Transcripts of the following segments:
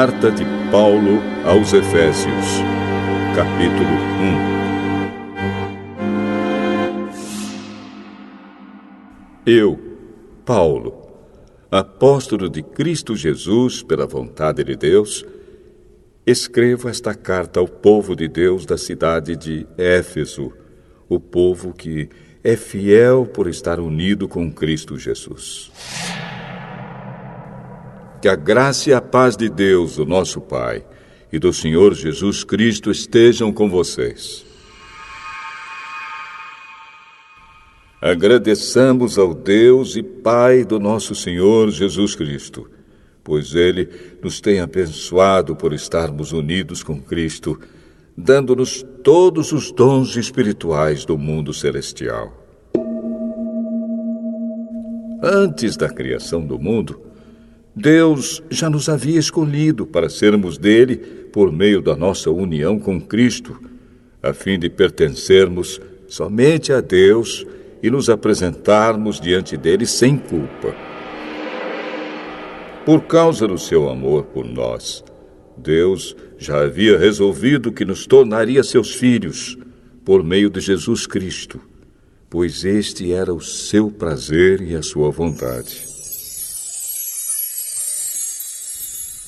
Carta de Paulo aos Efésios, capítulo 1. Eu, Paulo, apóstolo de Cristo Jesus pela vontade de Deus, escrevo esta carta ao povo de Deus da cidade de Éfeso, o povo que é fiel por estar unido com Cristo Jesus. Que a graça e a paz de Deus, o nosso Pai, e do Senhor Jesus Cristo estejam com vocês. Agradeçamos ao Deus e Pai do nosso Senhor Jesus Cristo, pois Ele nos tem abençoado por estarmos unidos com Cristo, dando-nos todos os dons espirituais do mundo celestial. Antes da criação do mundo, Deus já nos havia escolhido para sermos dele por meio da nossa união com Cristo, a fim de pertencermos somente a Deus e nos apresentarmos diante dele sem culpa. Por causa do seu amor por nós, Deus já havia resolvido que nos tornaria seus filhos por meio de Jesus Cristo, pois este era o seu prazer e a sua vontade.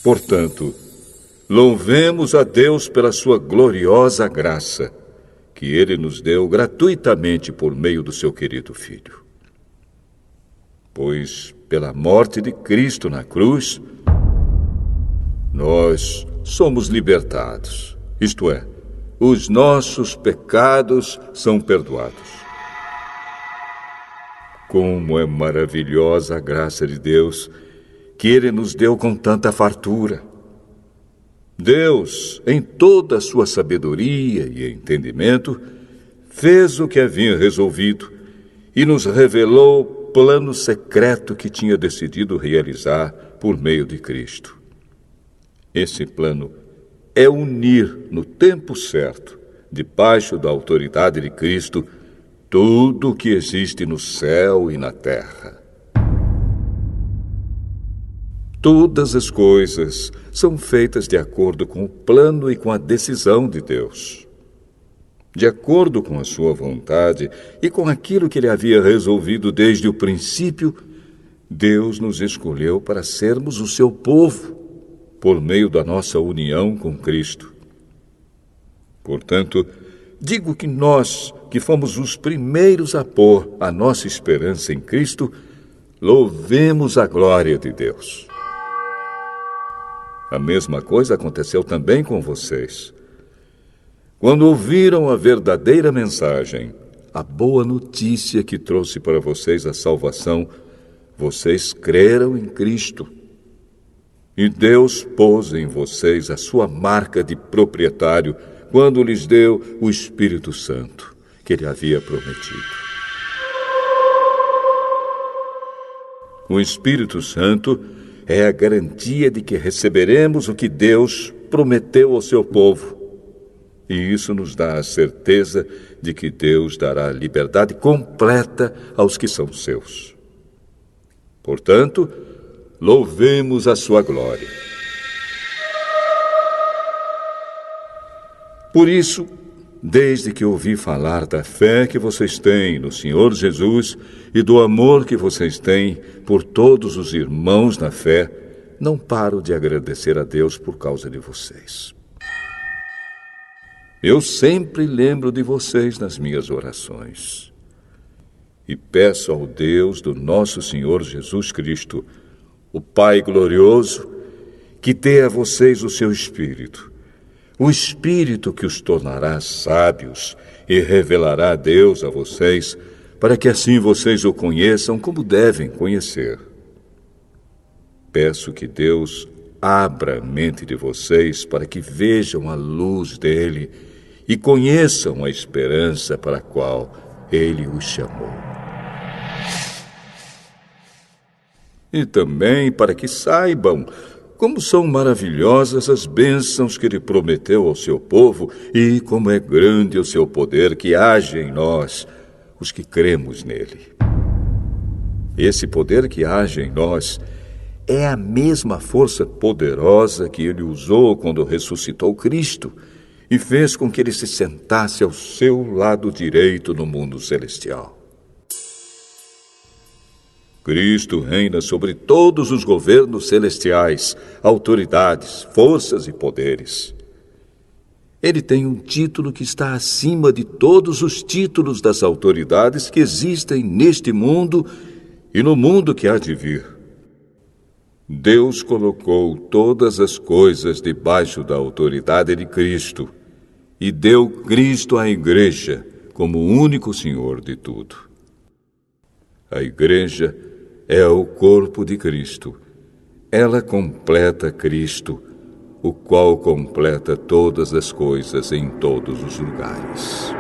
Portanto, louvemos a Deus pela sua gloriosa graça, que Ele nos deu gratuitamente por meio do seu querido Filho. Pois, pela morte de Cristo na cruz, nós somos libertados, isto é, os nossos pecados são perdoados. Como é maravilhosa a graça de Deus, que Ele nos deu com tanta fartura. Deus, em toda a sua sabedoria e entendimento, fez o que havia resolvido e nos revelou o plano secreto que tinha decidido realizar por meio de Cristo. Esse plano é unir no tempo certo, debaixo da autoridade de Cristo, tudo o que existe no céu e na terra. Todas as coisas são feitas de acordo com o plano e com a decisão de Deus. De acordo com a sua vontade e com aquilo que Ele havia resolvido desde o princípio, Deus nos escolheu para sermos o seu povo, por meio da nossa união com Cristo. Portanto, digo que nós, que fomos os primeiros a pôr a nossa esperança em Cristo, louvemos a glória de Deus. A mesma coisa aconteceu também com vocês. Quando ouviram a verdadeira mensagem, a boa notícia que trouxe para vocês a salvação, vocês creram em Cristo. E Deus pôs em vocês a sua marca de proprietário quando lhes deu o Espírito Santo, que Ele havia prometido. O Espírito Santo é a garantia de que receberemos o que Deus prometeu ao seu povo. E isso nos dá a certeza de que Deus dará liberdade completa aos que são seus. Portanto, louvemos a sua glória. Por isso, desde que ouvi falar da fé que vocês têm no Senhor Jesus e do amor que vocês têm por todos os irmãos na fé, não paro de agradecer a Deus por causa de vocês. Eu sempre lembro de vocês nas minhas orações. E peço ao Deus do nosso Senhor Jesus Cristo, o Pai glorioso, que dê a vocês o seu Espírito, o Espírito que os tornará sábios e revelará Deus a vocês, para que assim vocês o conheçam como devem conhecer. Peço que Deus abra a mente de vocês para que vejam a luz dele e conheçam a esperança para a qual ele os chamou. E também para que saibam como são maravilhosas as bênçãos que Ele prometeu ao seu povo e como é grande o seu poder que age em nós, os que cremos nele. Esse poder que age em nós é a mesma força poderosa que ele usou quando ressuscitou Cristo e fez com que ele se sentasse ao seu lado direito no mundo celestial. Cristo reina sobre todos os governos celestiais, autoridades, forças e poderes. Ele tem um título que está acima de todos os títulos das autoridades que existem neste mundo e no mundo que há de vir. Deus colocou todas as coisas debaixo da autoridade de Cristo e deu Cristo à Igreja como o único Senhor de tudo. A Igreja é o corpo de Cristo. Ela completa Cristo, o qual completa todas as coisas em todos os lugares.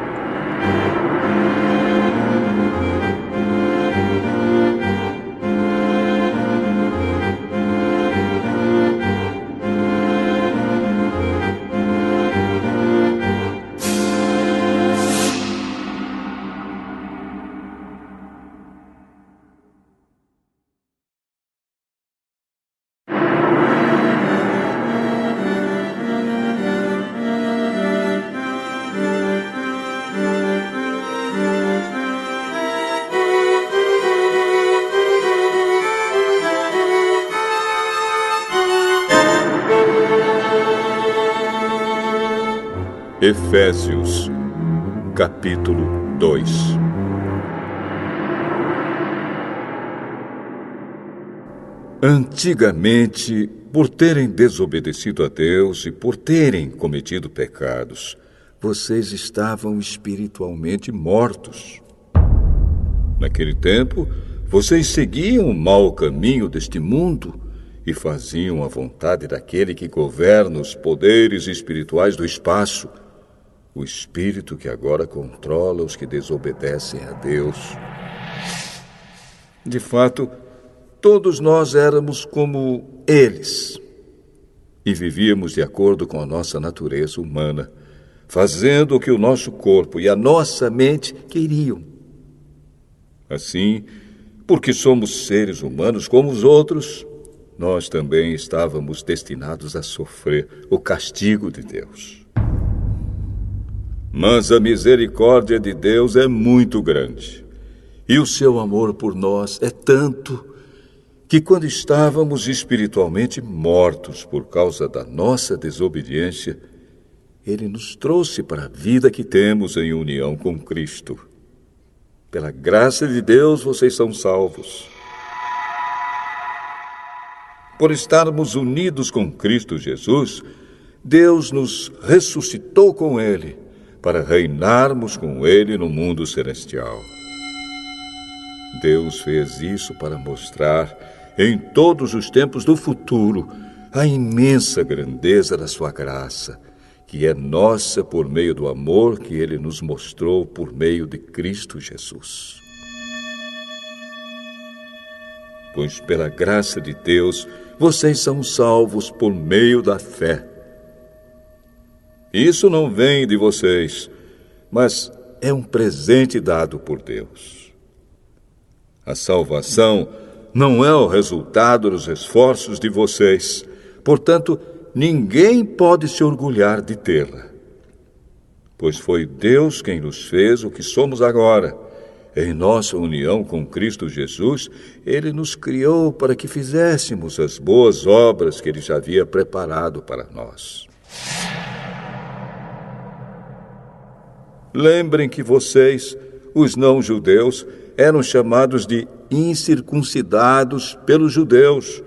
Efésios, capítulo 2. Antigamente, por terem desobedecido a Deus e por terem cometido pecados, vocês estavam espiritualmente mortos. Naquele tempo, vocês seguiam o mau caminho deste mundo e faziam a vontade daquele que governa os poderes espirituais do espaço, o espírito que agora controla os que desobedecem a Deus. De fato, todos nós éramos como eles e vivíamos de acordo com a nossa natureza humana, fazendo o que o nosso corpo e a nossa mente queriam. Assim, porque somos seres humanos como os outros, nós também estávamos destinados a sofrer o castigo de Deus. Mas a misericórdia de Deus é muito grande, e o seu amor por nós é tanto que quando estávamos espiritualmente mortos por causa da nossa desobediência, Ele nos trouxe para a vida que temos em união com Cristo. Pela graça de Deus, vocês são salvos. Por estarmos unidos com Cristo Jesus, Deus nos ressuscitou com Ele, para reinarmos com Ele no mundo celestial. Deus fez isso para mostrar, em todos os tempos do futuro, a imensa grandeza da sua graça, que é nossa por meio do amor que Ele nos mostrou por meio de Cristo Jesus. Pois pela graça de Deus, vocês são salvos por meio da fé. Isso não vem de vocês, mas é um presente dado por Deus. A salvação não é o resultado dos esforços de vocês, portanto, ninguém pode se orgulhar de tê-la. Pois foi Deus quem nos fez o que somos agora. Em nossa união com Cristo Jesus, Ele nos criou para que fizéssemos as boas obras que Ele já havia preparado para nós. Lembrem que vocês, os não-judeus, eram chamados de incircuncidados pelos judeus,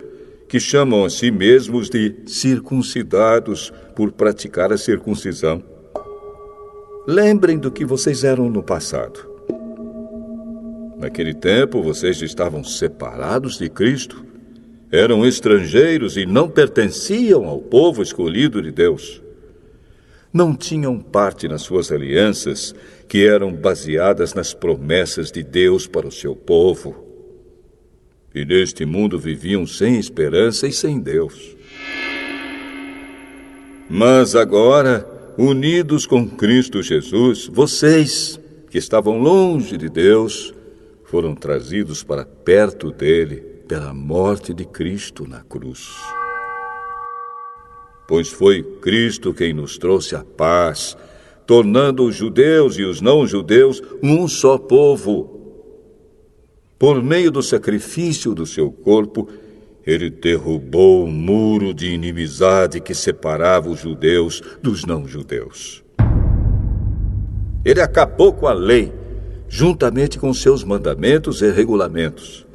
que chamam a si mesmos de circuncidados por praticar a circuncisão. Lembrem do que vocês eram no passado. Naquele tempo, vocês estavam separados de Cristo, eram estrangeiros e não pertenciam ao povo escolhido de Deus. Não tinham parte nas suas alianças, que eram baseadas nas promessas de Deus para o seu povo. E neste mundo viviam sem esperança e sem Deus. Mas agora, unidos com Cristo Jesus, vocês, que estavam longe de Deus, foram trazidos para perto dele pela morte de Cristo na cruz. Pois foi Cristo quem nos trouxe a paz, tornando os judeus e os não-judeus um só povo. Por meio do sacrifício do seu corpo, ele derrubou o muro de inimizade que separava os judeus dos não-judeus. Ele acabou com a lei, juntamente com seus mandamentos e regulamentos.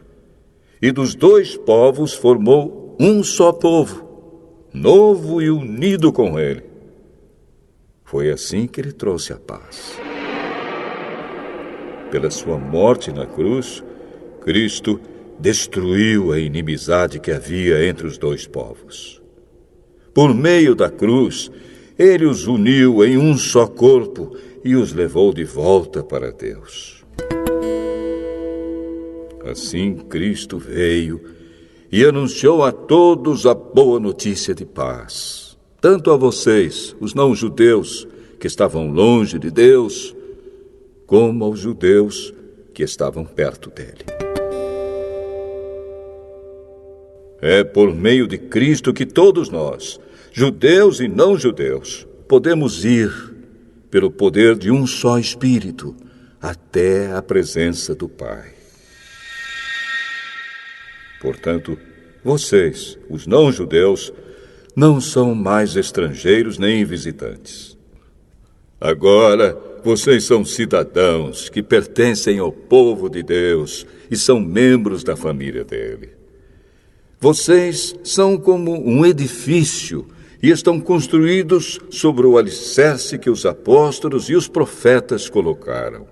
E dos dois povos formou um só povo, novo e unido com ele. Foi assim que ele trouxe a paz. Pela sua morte na cruz, Cristo destruiu a inimizade que havia entre os dois povos. Por meio da cruz, ele os uniu em um só corpo e os levou de volta para Deus. Assim, Cristo veio e anunciou a todos a boa notícia de paz, tanto a vocês, os não-judeus, que estavam longe de Deus, como aos judeus que estavam perto dele. É por meio de Cristo que todos nós, judeus e não-judeus, podemos ir, pelo poder de um só Espírito, até a presença do Pai. Portanto, vocês, os não-judeus, não são mais estrangeiros nem visitantes. Agora, vocês são cidadãos que pertencem ao povo de Deus e são membros da família dele. Vocês são como um edifício e estão construídos sobre o alicerce que os apóstolos e os profetas colocaram.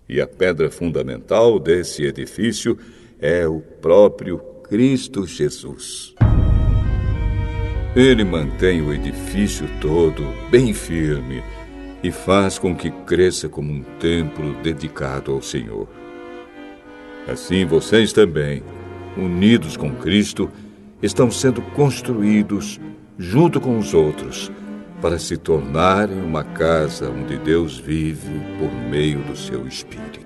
E a pedra fundamental desse edifício é o próprio Cristo Jesus. Ele mantém o edifício todo bem firme e faz com que cresça como um templo dedicado ao Senhor. Assim vocês também, unidos com Cristo, estão sendo construídos junto com os outros para se tornarem uma casa onde Deus vive por meio do seu Espírito.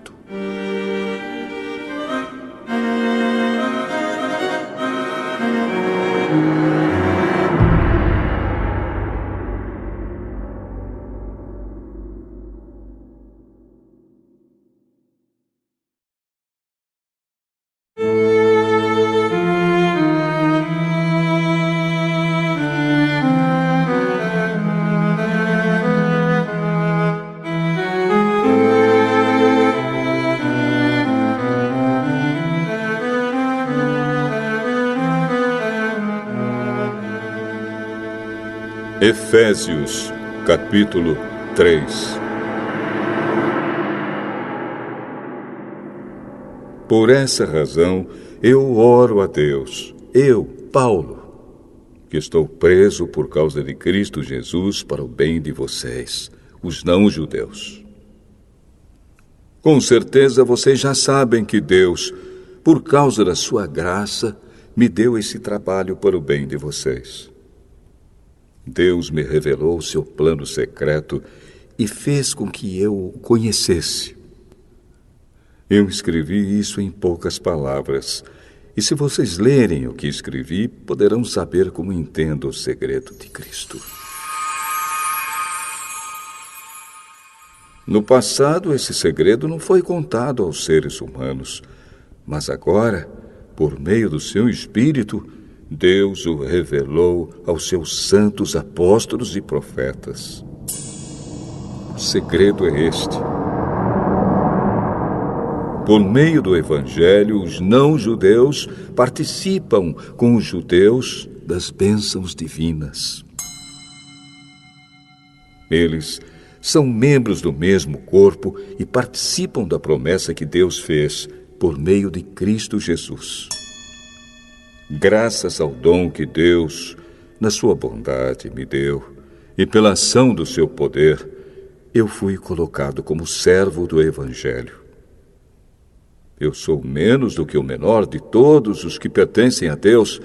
Efésios, capítulo 3. Por essa razão, eu oro a Deus, eu, Paulo, que estou preso por causa de Cristo Jesus para o bem de vocês, os não-judeus. Com certeza vocês já sabem que Deus, por causa da sua graça, me deu esse trabalho para o bem de vocês. Deus me revelou o seu plano secreto e fez com que eu o conhecesse. Eu escrevi isso em poucas palavras, e se vocês lerem o que escrevi, poderão saber como entendo o segredo de Cristo. No passado, esse segredo não foi contado aos seres humanos, mas agora, por meio do seu Espírito, Deus o revelou aos seus santos apóstolos e profetas. O segredo é este. Por meio do Evangelho, os não-judeus participam com os judeus das bênçãos divinas. Eles são membros do mesmo corpo e participam da promessa que Deus fez por meio de Cristo Jesus. Graças ao dom que Deus, na sua bondade, me deu, e pela ação do seu poder, eu fui colocado como servo do Evangelho. Eu sou menos do que o menor de todos os que pertencem a Deus,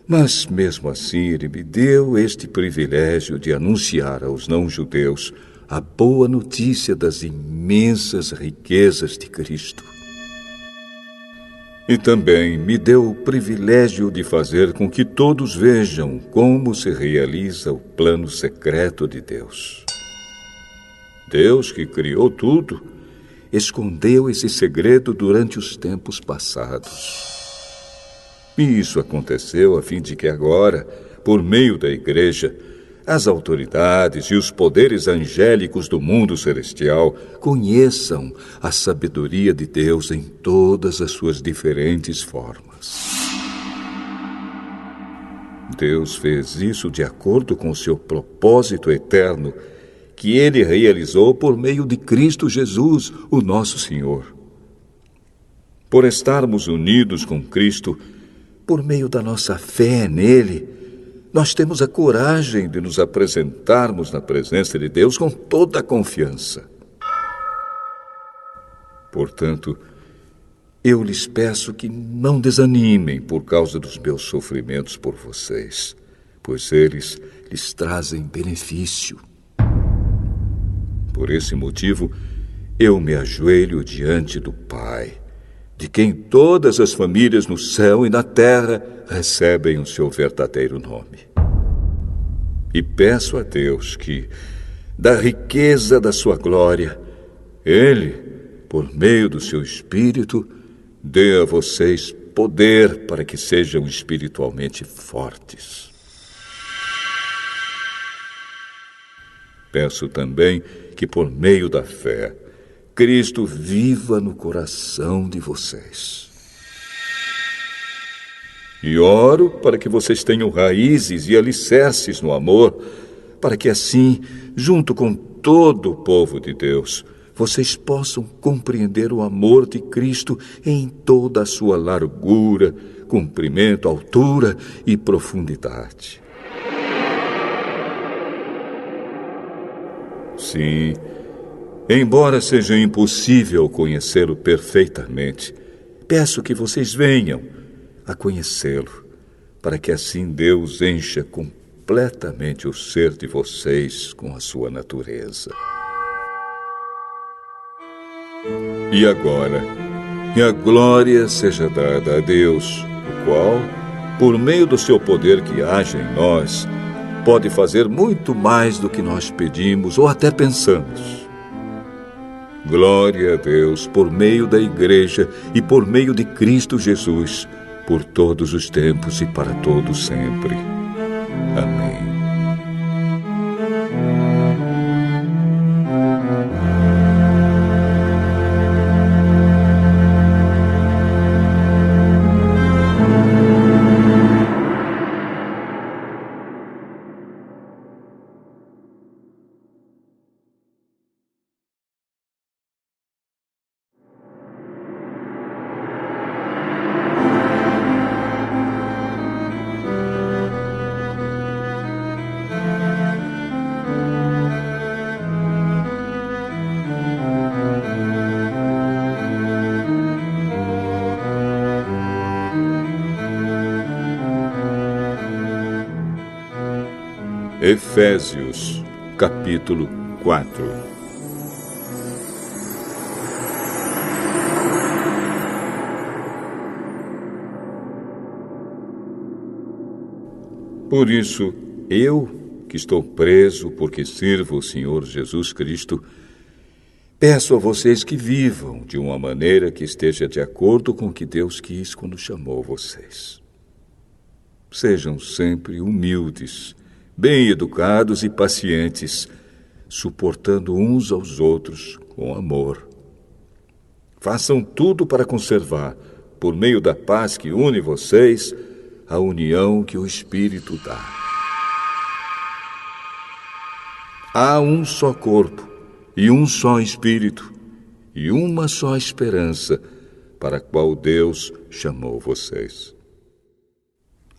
mas mesmo assim Ele me deu este privilégio de anunciar aos não-judeus a boa notícia das imensas riquezas de Cristo. E também me deu o privilégio de fazer com que todos vejam como se realiza o plano secreto de Deus. Deus, que criou tudo, escondeu esse segredo durante os tempos passados. E isso aconteceu a fim de que agora, por meio da Igreja, as autoridades e os poderes angélicos do mundo celestial conheçam a sabedoria de Deus em todas as suas diferentes formas. Deus fez isso de acordo com o seu propósito eterno, que Ele realizou por meio de Cristo Jesus, o nosso Senhor. Por estarmos unidos com Cristo, por meio da nossa fé nele, nós temos a coragem de nos apresentarmos na presença de Deus com toda a confiança. Portanto, eu lhes peço que não desanimem por causa dos meus sofrimentos por vocês, pois eles lhes trazem benefício. Por esse motivo, eu me ajoelho diante do Pai, de quem todas as famílias no céu e na terra recebem o seu verdadeiro nome. E peço a Deus que, da riqueza da sua glória, Ele, por meio do seu Espírito, dê a vocês poder para que sejam espiritualmente fortes. Peço também que, por meio da fé, Cristo viva no coração de vocês. E oro para que vocês tenham raízes e alicerces no amor, para que assim, junto com todo o povo de Deus, vocês possam compreender o amor de Cristo em toda a sua largura, comprimento, altura e profundidade. Sim, embora seja impossível conhecê-lo perfeitamente, peço que vocês venham a conhecê-lo, para que assim Deus encha completamente o ser de vocês com a sua natureza. E agora, que a glória seja dada a Deus, o qual, por meio do seu poder que age em nós, pode fazer muito mais do que nós pedimos ou até pensamos. Glória a Deus por meio da Igreja e por meio de Cristo Jesus, por todos os tempos e para todos sempre. Amém. Efésios, capítulo 4. Por isso, eu, que estou preso porque sirvo o Senhor Jesus Cristo, peço a vocês que vivam de uma maneira que esteja de acordo com o que Deus quis quando chamou vocês. Sejam sempre humildes, bem educados e pacientes, suportando uns aos outros com amor. Façam tudo para conservar, por meio da paz que une vocês, a união que o Espírito dá. Há um só corpo, e um só Espírito, e uma só esperança, para a qual Deus chamou vocês.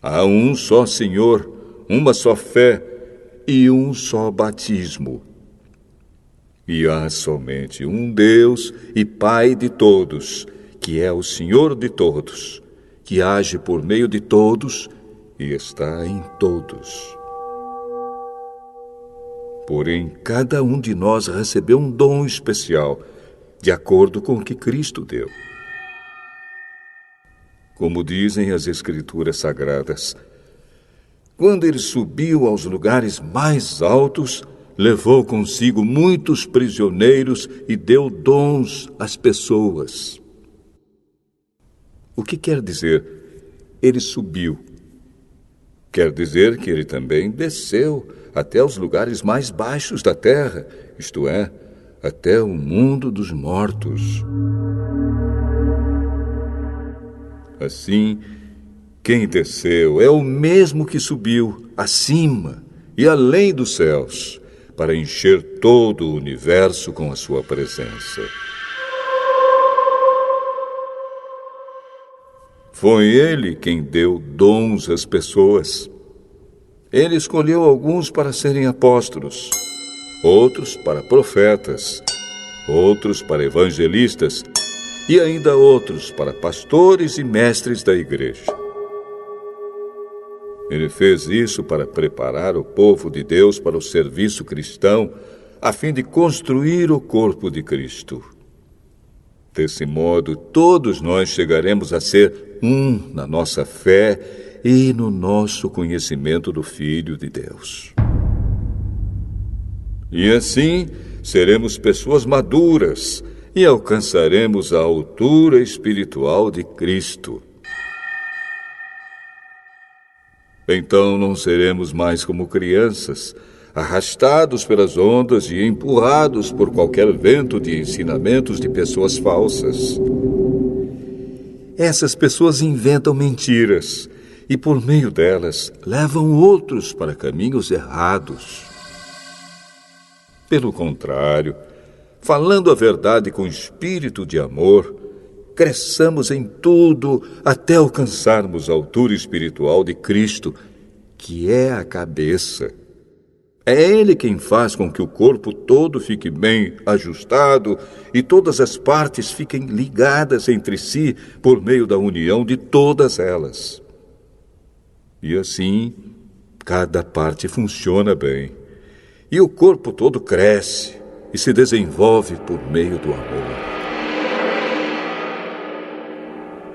Há um só Senhor, uma só fé e um só batismo. E há somente um Deus e Pai de todos, que é o Senhor de todos, que age por meio de todos e está em todos. Porém, cada um de nós recebeu um dom especial, de acordo com o que Cristo deu. como dizem as Escrituras Sagradas. Quando ele subiu aos lugares mais altos, levou consigo muitos prisioneiros e deu dons às pessoas. O que quer dizer? Ele subiu. Quer dizer que ele também desceu até os lugares mais baixos da terra, isto é, até o mundo dos mortos. Assim, quem desceu é o mesmo que subiu acima e além dos céus, para encher todo o universo com a sua presença. Foi ele quem deu dons às pessoas. Ele escolheu alguns para serem apóstolos, outros para profetas, outros para evangelistas e ainda outros para pastores e mestres da igreja. Ele fez isso para preparar o povo de Deus para o serviço cristão, a fim de construir o corpo de Cristo. Desse modo, todos nós chegaremos a ser um na nossa fé e no nosso conhecimento do Filho de Deus. E assim, seremos pessoas maduras e alcançaremos a altura espiritual de Cristo. Então não seremos mais como crianças, arrastados pelas ondas e empurrados por qualquer vento de ensinamentos de pessoas falsas. Essas pessoas inventam mentiras e, por meio delas, levam outros para caminhos errados. Pelo contrário, falando a verdade com espírito de amor, cresçamos em tudo até alcançarmos a altura espiritual de Cristo, que é a cabeça. É Ele quem faz com que o corpo todo fique bem ajustado e todas as partes fiquem ligadas entre si por meio da união de todas elas. E assim, cada parte funciona bem. E o corpo todo cresce e se desenvolve por meio do amor.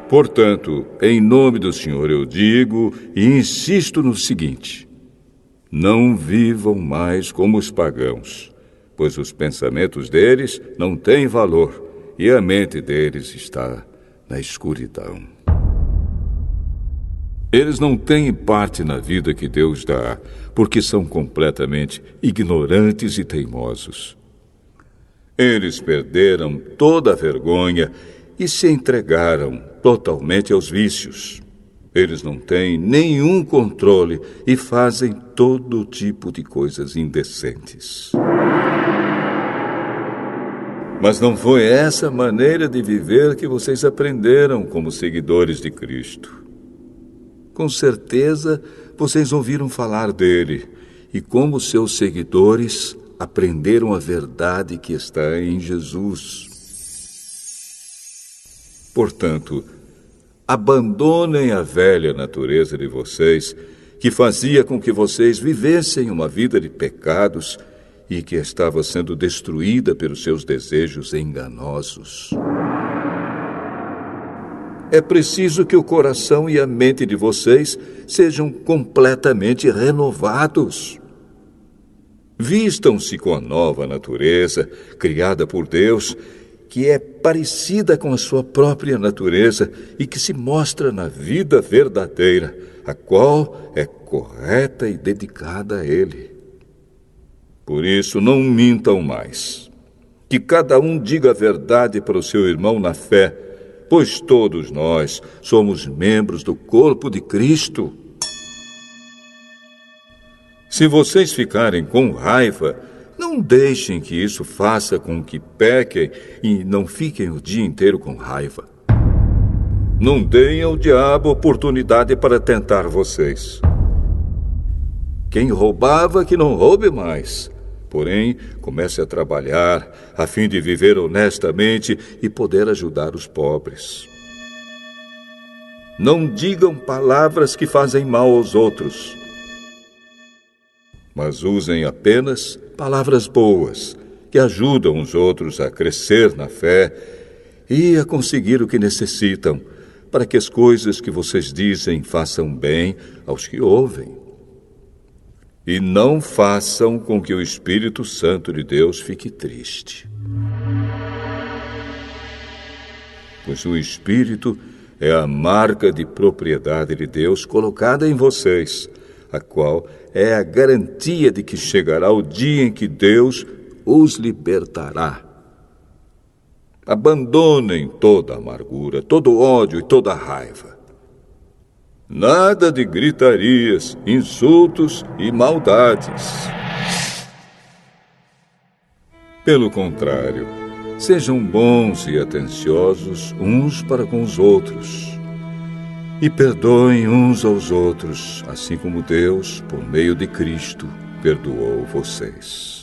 Portanto, em nome do Senhor eu digo e insisto no seguinte: não vivam mais como os pagãos, pois os pensamentos deles não têm valor e a mente deles está na escuridão. Eles não têm parte na vida que Deus dá, porque são completamente ignorantes e teimosos. Eles perderam toda a vergonha e se entregaram totalmente aos vícios. Eles não têm nenhum controle e fazem todo tipo de coisas indecentes. Mas não foi essa maneira de viver que vocês aprenderam como seguidores de Cristo. Com certeza, vocês ouviram falar dele e, como seus seguidores, aprenderam a verdade que está em Jesus. Portanto, abandonem a velha natureza de vocês, que fazia com que vocês vivessem uma vida de pecados e que estava sendo destruída pelos seus desejos enganosos. É preciso que o coração e a mente de vocês sejam completamente renovados. Vistam-se com a nova natureza, criada por Deus, que é parecida com a sua própria natureza e que se mostra na vida verdadeira, a qual é correta e dedicada a Ele. Por isso, não mintam mais. Que cada um diga a verdade para o seu irmão na fé, pois todos nós somos membros do corpo de Cristo. Se vocês ficarem com raiva, não deixem que isso faça com que pequem e não fiquem o dia inteiro com raiva. Não deem ao diabo oportunidade para tentar vocês. Quem roubava, que não roube mais. Porém, comece a trabalhar a fim de viver honestamente e poder ajudar os pobres. Não digam palavras que fazem mal aos outros, mas usem apenas palavras boas, que ajudam os outros a crescer na fé e a conseguir o que necessitam, para que as coisas que vocês dizem façam bem aos que ouvem. E não façam com que o Espírito Santo de Deus fique triste. Pois o Espírito é a marca de propriedade de Deus colocada em vocês, a qual é a garantia de que chegará o dia em que Deus os libertará. Abandonem toda amargura, todo ódio e toda raiva. Nada de gritarias, insultos e maldades. Pelo contrário, sejam bons e atenciosos uns para com os outros. E perdoem uns aos outros, assim como Deus, por meio de Cristo, perdoou vocês.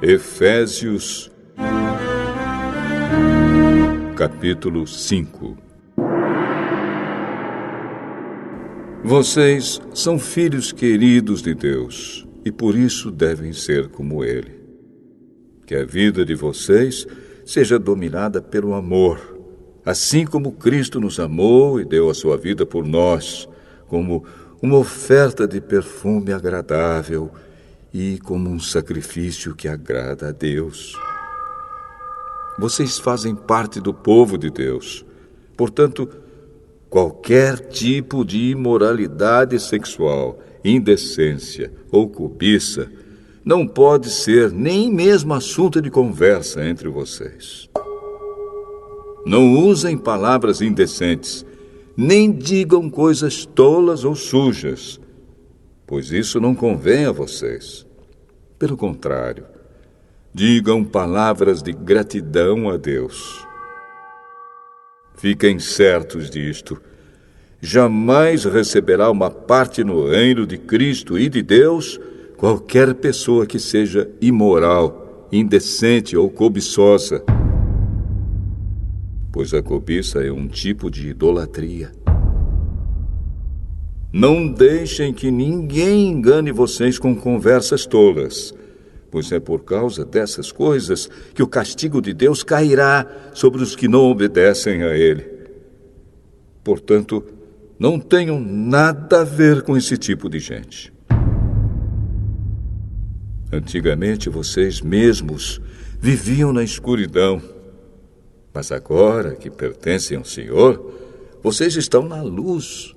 Efésios, capítulo 5. Vocês são filhos queridos de Deus e por isso devem ser como Ele. Que a vida de vocês seja dominada pelo amor, assim como Cristo nos amou e deu a sua vida por nós, como uma oferta de perfume agradável e como um sacrifício que agrada a Deus. Vocês fazem parte do povo de Deus. Portanto, qualquer tipo de imoralidade sexual, indecência ou cobiça não pode ser nem mesmo assunto de conversa entre vocês. Não usem palavras indecentes, nem digam coisas tolas ou sujas, pois isso não convém a vocês. Pelo contrário, digam palavras de gratidão a Deus. Fiquem certos disto. Jamais receberá uma parte no reino de Cristo e de Deus qualquer pessoa que seja imoral, indecente ou cobiçosa, pois a cobiça é um tipo de idolatria. Não deixem que ninguém engane vocês com conversas tolas, pois é por causa dessas coisas que o castigo de Deus cairá sobre os que não obedecem a Ele. Portanto, não tenham nada a ver com esse tipo de gente. Antigamente, vocês mesmos viviam na escuridão, mas agora que pertencem ao Senhor, vocês estão na luz.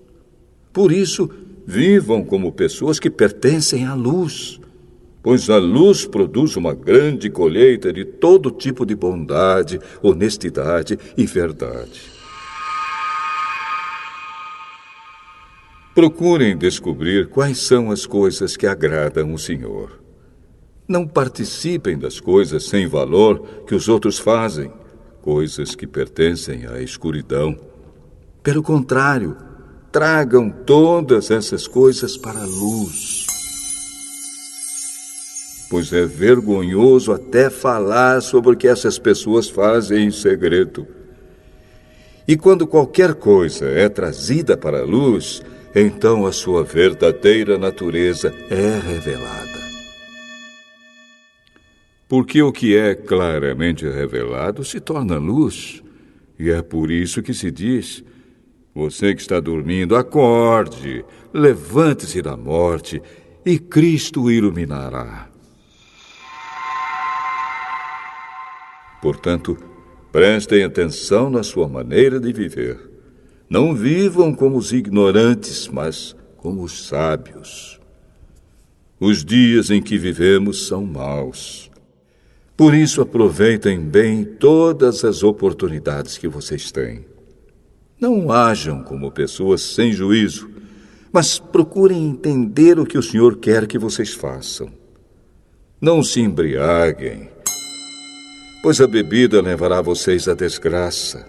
Por isso, vivam como pessoas que pertencem à luz, pois a luz produz uma grande colheita de todo tipo de bondade, honestidade e verdade. Procurem descobrir quais são as coisas que agradam o Senhor. Não participem das coisas sem valor que os outros fazem, coisas que pertencem à escuridão. Pelo contrário, tragam todas essas coisas para a luz. Pois é vergonhoso até falar sobre o que essas pessoas fazem em segredo. E quando qualquer coisa é trazida para a luz, então a sua verdadeira natureza é revelada. Porque o que é claramente revelado se torna luz, e é por isso que se diz: você que está dormindo, acorde, levante-se da morte, e Cristo o iluminará. Portanto, prestem atenção na sua maneira de viver. Não vivam como os ignorantes, mas como os sábios. Os dias em que vivemos são maus. Por isso, aproveitem bem todas as oportunidades que vocês têm. Não hajam como pessoas sem juízo, mas procurem entender o que o Senhor quer que vocês façam. Não se embriaguem, pois a bebida levará vocês à desgraça.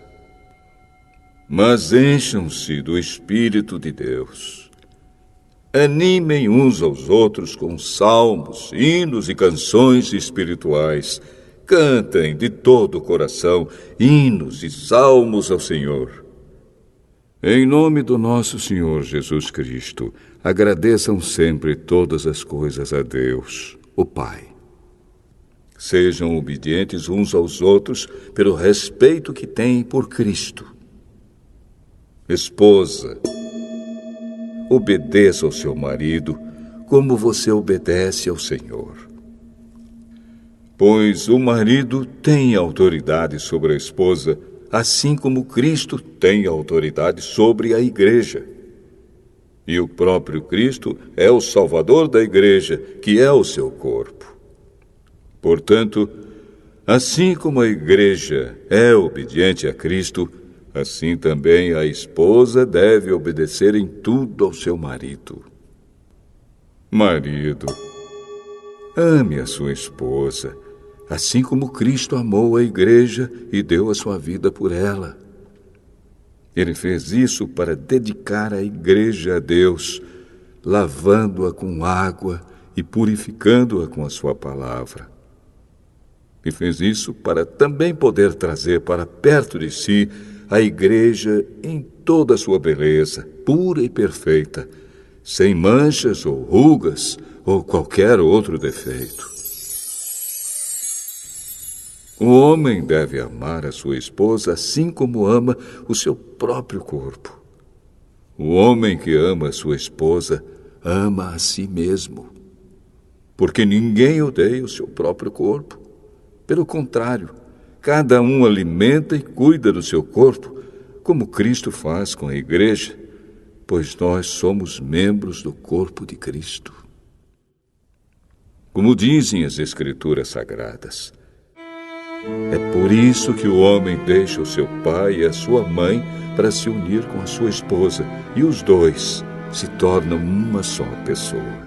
Mas encham-se do Espírito de Deus. Animem uns aos outros com salmos, hinos e canções espirituais. Cantem de todo o coração hinos e salmos ao Senhor. Em nome do nosso Senhor Jesus Cristo, agradeçam sempre todas as coisas a Deus, o Pai. Sejam obedientes uns aos outros pelo respeito que têm por Cristo. Esposa, obedeça ao seu marido como você obedece ao Senhor. Pois o marido tem autoridade sobre a esposa, assim como Cristo tem autoridade sobre a igreja. E o próprio Cristo é o Salvador da igreja, que é o seu corpo. Portanto, assim como a igreja é obediente a Cristo, assim também a esposa deve obedecer em tudo ao seu marido. Marido, ame a sua esposa, assim como Cristo amou a igreja e deu a sua vida por ela. Ele fez isso para dedicar a igreja a Deus, lavando-a com água e purificando-a com a sua palavra. E fez isso para também poder trazer para perto de si a igreja em toda a sua beleza, pura e perfeita, sem manchas ou rugas ou qualquer outro defeito. O homem deve amar a sua esposa assim como ama o seu próprio corpo. O homem que ama a sua esposa ama a si mesmo, porque ninguém odeia o seu próprio corpo. Pelo contrário, cada um alimenta e cuida do seu corpo, como Cristo faz com a igreja, pois nós somos membros do corpo de Cristo. Como dizem as Escrituras Sagradas, é por isso que o homem deixa o seu pai e a sua mãe para se unir com a sua esposa, e os dois se tornam uma só pessoa.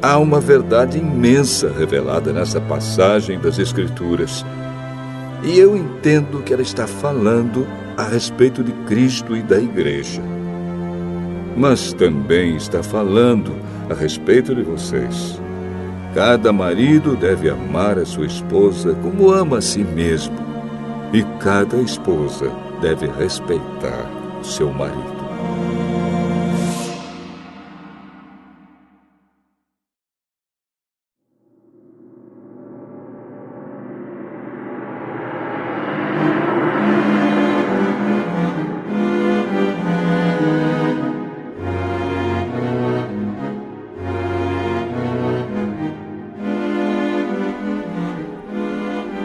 Há uma verdade imensa revelada nessa passagem das Escrituras, e eu entendo que ela está falando a respeito de Cristo e da igreja. Mas também está falando a respeito de vocês. Cada marido deve amar a sua esposa como ama a si mesmo, e cada esposa deve respeitar o seu marido.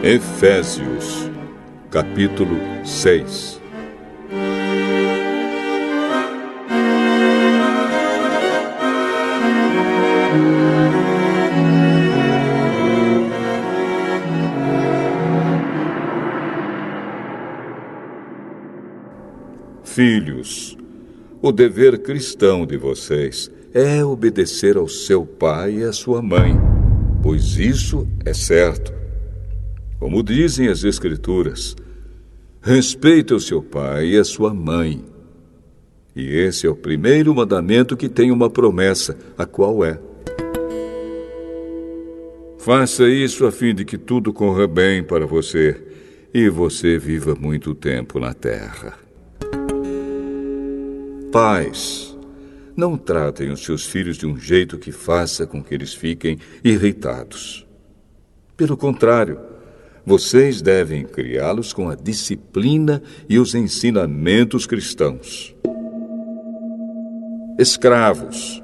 Efésios, capítulo 6. Filhos, o dever cristão de vocês é obedecer ao seu pai e à sua mãe, pois isso é certo. Como dizem as Escrituras, respeita o seu pai e a sua mãe. E esse é o primeiro mandamento que tem uma promessa, a qual é: faça isso a fim de que tudo corra bem para você e você viva muito tempo na terra. Pais, não tratem os seus filhos de um jeito que faça com que eles fiquem irritados. Pelo contrário, vocês devem criá-los com a disciplina e os ensinamentos cristãos. Escravos,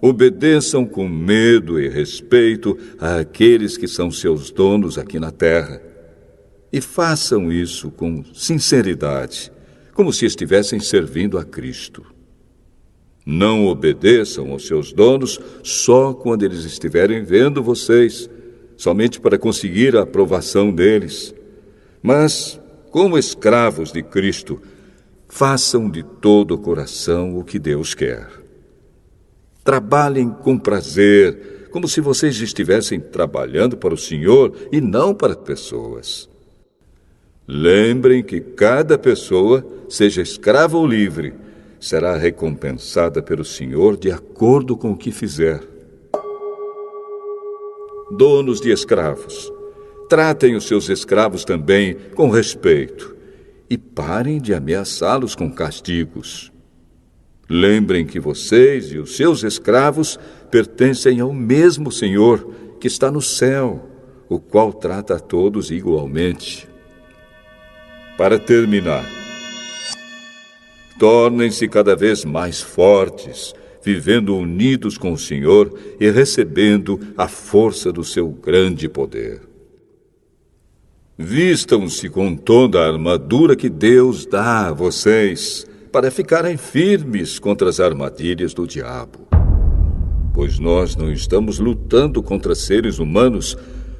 obedeçam com medo e respeito àqueles que são seus donos aqui na terra. E façam isso com sinceridade, como se estivessem servindo a Cristo. Não obedeçam aos seus donos só quando eles estiverem vendo vocês, somente para conseguir a aprovação deles. Mas, como escravos de Cristo, façam de todo o coração o que Deus quer. Trabalhem com prazer, como se vocês estivessem trabalhando para o Senhor e não para pessoas. Lembrem que cada pessoa, seja escrava ou livre, será recompensada pelo Senhor de acordo com o que fizer. Donos de escravos, tratem os seus escravos também com respeito e parem de ameaçá-los com castigos. Lembrem que vocês e os seus escravos pertencem ao mesmo Senhor que está no céu, o qual trata a todos igualmente. Para terminar, tornem-se cada vez mais fortes, vivendo unidos com o Senhor e recebendo a força do seu grande poder. Vistam-se com toda a armadura que Deus dá a vocês, para ficarem firmes contra as armadilhas do diabo. Pois nós não estamos lutando contra seres humanos,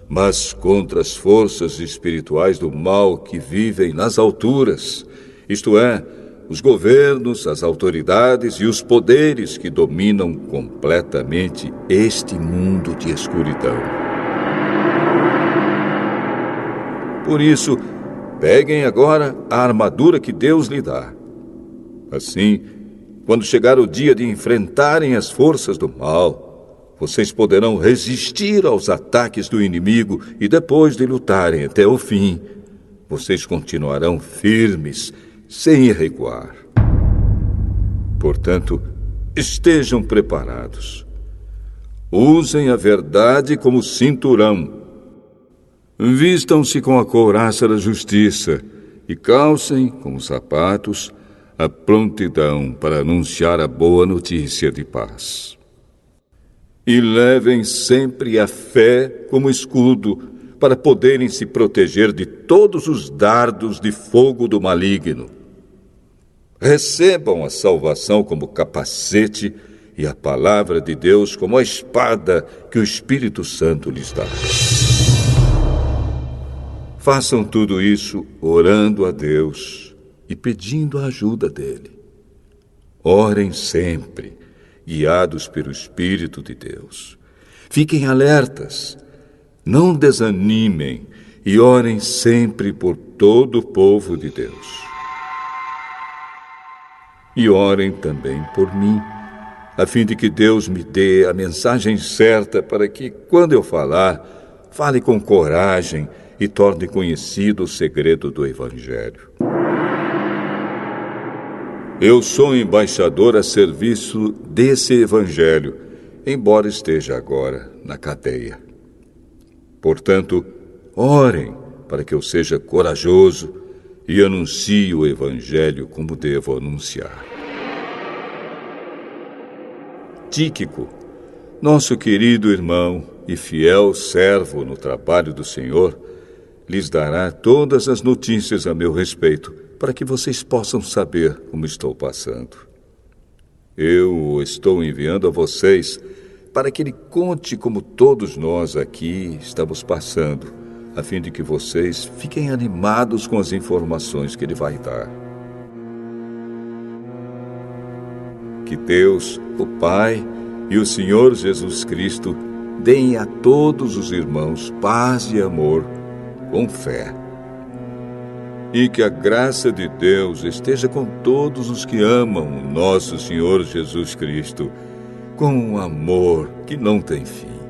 mas contra as forças espirituais do mal que vivem nas alturas, isto é, os governos, as autoridades e os poderes que dominam completamente este mundo de escuridão. Por isso, peguem agora a armadura que Deus lhe dá. Assim, quando chegar o dia de enfrentarem as forças do mal, vocês poderão resistir aos ataques do inimigo e depois de lutarem até o fim, vocês continuarão firmes, sem recuar. Portanto, estejam preparados. Usem a verdade como cinturão. Vistam-se com a couraça da justiça e calcem com os sapatos a prontidão para anunciar a boa notícia de paz. E levem sempre a fé como escudo para poderem se proteger de todos os dardos de fogo do maligno. Recebam a salvação como capacete e a palavra de Deus como a espada que o Espírito Santo lhes dá. Façam tudo isso orando a Deus e pedindo a ajuda dele. Orem sempre, guiados pelo Espírito de Deus. Fiquem alertas, não desanimem e orem sempre por todo o povo de Deus. E orem também por mim, a fim de que Deus me dê a mensagem certa para que, quando eu falar, fale com coragem e torne conhecido o segredo do Evangelho. Eu sou embaixador a serviço desse Evangelho, embora esteja agora na cadeia. Portanto, orem para que eu seja corajoso e anuncie o Evangelho como devo anunciar. Tíquico, nosso querido irmão e fiel servo no trabalho do Senhor, lhes dará todas as notícias a meu respeito, para que vocês possam saber como estou passando. Eu o estou enviando a vocês para que ele conte como todos nós aqui estamos passando, a fim de que vocês fiquem animados com as informações que ele vai dar. Que Deus, o Pai e o Senhor Jesus Cristo deem a todos os irmãos paz e amor com fé. E que a graça de Deus esteja com todos os que amam o nosso Senhor Jesus Cristo, com um amor que não tem fim.